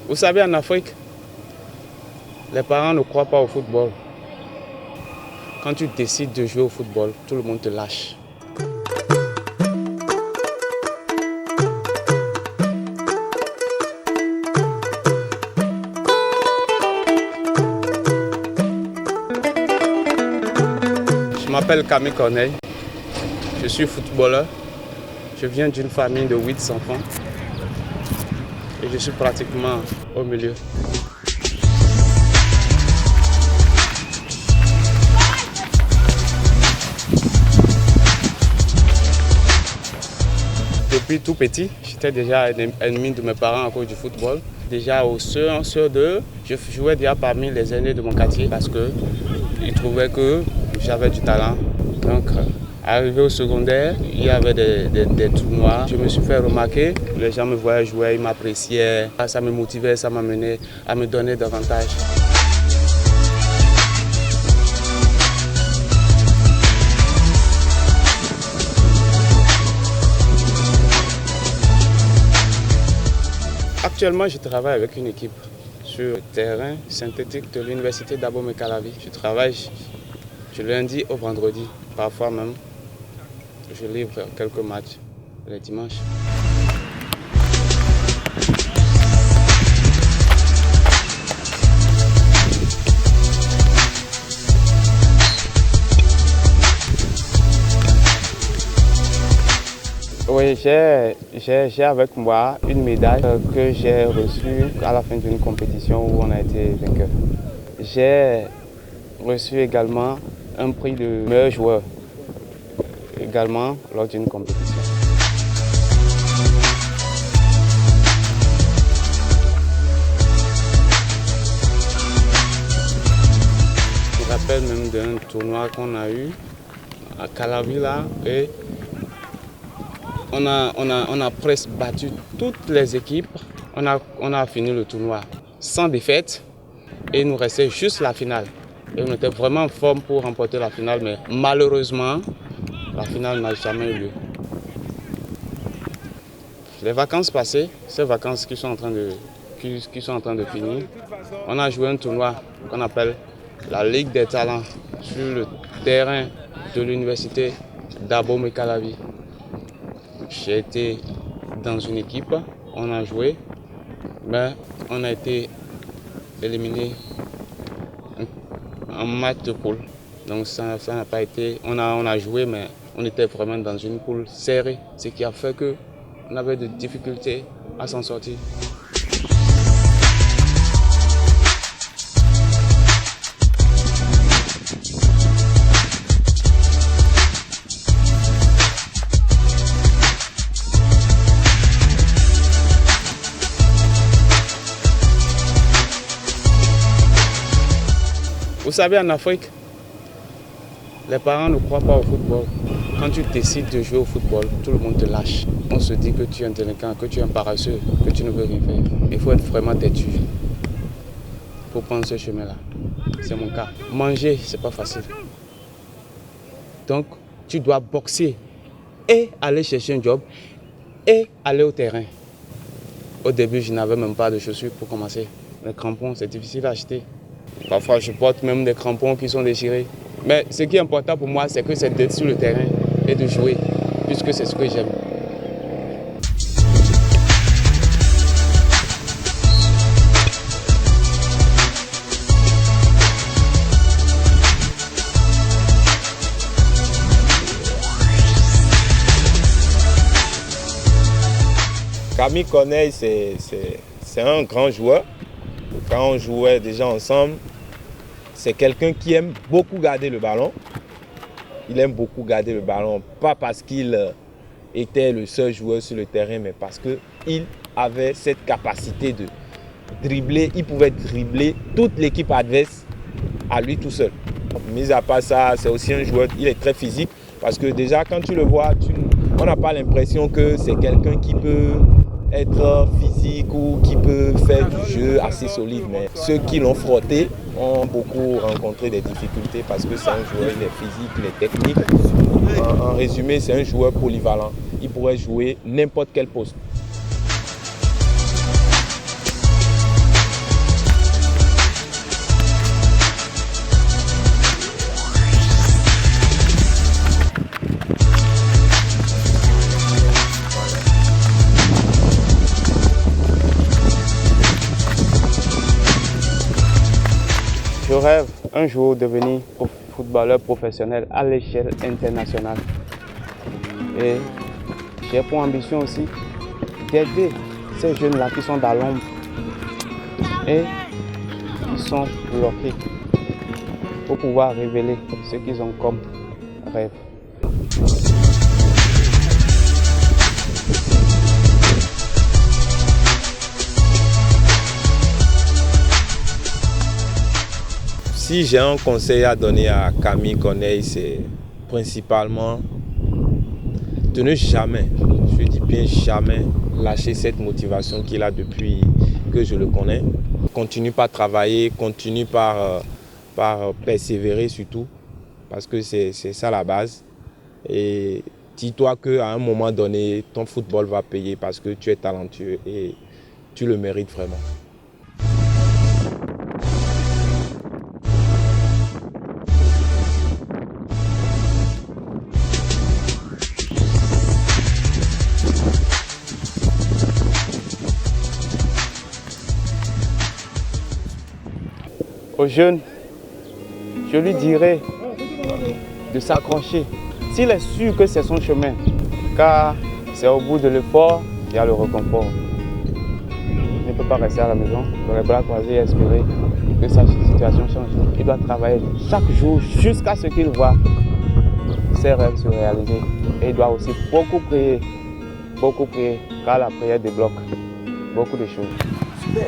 Vous savez, en Afrique, les parents ne croient pas au football. Quand tu décides de jouer au football, tout le monde te lâche. Je m'appelle Camille Corneille, je suis footballeur. Je viens d'une famille de 8 enfants et je suis pratiquement au milieu. Depuis tout petit, j'étais déjà ennemi de mes parents à cause du football. Déjà au CE1, CE2, je jouais déjà parmi les aînés de mon quartier parce qu'ils trouvaient que j'avais du talent. Donc, arrivé au secondaire, il y avait des tournois. Je me suis fait remarquer, les gens me voyaient jouer, ils m'appréciaient. Ça me motivait, ça m'amenait à me donner davantage. Actuellement, je travaille avec une équipe sur le terrain synthétique de l'université d'Abomey-Calavi. Je travaille du lundi au vendredi, parfois même. Je livre quelques matchs les dimanches. Oui, j'ai avec moi une médaille que j'ai reçue à la fin d'une compétition où on a été vainqueur. J'ai reçu également un prix de meilleur joueur, également lors d'une compétition. Je me rappelle même d'un tournoi qu'on a eu à Calavi là, et on a presque battu toutes les équipes. On a fini le tournoi sans défaite et il nous restait juste la finale. Et on était vraiment en forme pour remporter la finale, mais malheureusement, la finale n'a jamais eu lieu. Les vacances passées, ces vacances qui sont en train de finir, on a joué un tournoi qu'on appelle la Ligue des Talents sur le terrain de l'université d'Abomey-Calavi. J'ai été dans une équipe, on a joué, mais on a été éliminé en match de poule. Donc ça n'a pas été, on a joué, mais on était vraiment dans une poule serrée, ce qui a fait qu'on avait des difficultés à s'en sortir. Vous savez, en Afrique, les parents ne croient pas au football. Quand tu décides de jouer au football, tout le monde te lâche. On se dit que tu es un délinquant, que tu es un paresseux, que tu ne veux rien faire. Il faut être vraiment têtu pour prendre ce chemin-là. C'est mon cas. Manger, c'est pas facile. Donc, tu dois boxer et aller chercher un job et aller au terrain. Au début, je n'avais même pas de chaussures pour commencer. Les crampons, c'est difficile à acheter. Parfois, je porte même des crampons qui sont déchirés. Mais ce qui est important pour moi, c'est que c'est d'être sur le terrain et de jouer, puisque c'est ce que j'aime. Camille Corneille, c'est un grand joueur. Quand on jouait déjà ensemble, c'est quelqu'un qui aime beaucoup garder le ballon. Il aime beaucoup garder le ballon, pas parce qu'il était le seul joueur sur le terrain, mais parce qu'il avait cette capacité de dribbler. Il pouvait dribbler toute l'équipe adverse à lui tout seul. Mis à part ça, c'est aussi un joueur, il est très physique, parce que déjà quand tu le vois, on n'a pas l'impression que c'est quelqu'un qui peut être physique ou qui peut faire du jeu assez solide. Mais ceux qui l'ont frotté ont beaucoup rencontré des difficultés parce que c'est un joueur, il est physique, il est technique. En résumé, c'est un joueur polyvalent. Il pourrait jouer n'importe quel poste. rêve un jour devenir footballeur professionnel à l'échelle internationale. Et j'ai pour ambition aussi d'aider ces jeunes-là qui sont dans l'ombre et qui sont bloqués pour pouvoir révéler ce qu'ils ont comme rêve. Si j'ai un conseil à donner à Camille Corneille, c'est principalement de ne jamais, je dis bien jamais, lâcher cette motivation qu'il a depuis que je le connais. Continue par travailler, continue par persévérer surtout, parce que c'est ça la base. Et dis-toi qu'à un moment donné, ton football va payer parce que tu es talentueux et tu le mérites vraiment. Aux jeunes, je lui dirais de s'accrocher. S'il est sûr que c'est son chemin, car c'est au bout de l'effort qu'il y a le réconfort. Il ne peut pas rester à la maison, dans les bras croisés et espérer que sa situation change. Il doit travailler chaque jour jusqu'à ce qu'il voit ses rêves se réaliser. Et il doit aussi beaucoup prier, car la prière débloque beaucoup de choses. Super.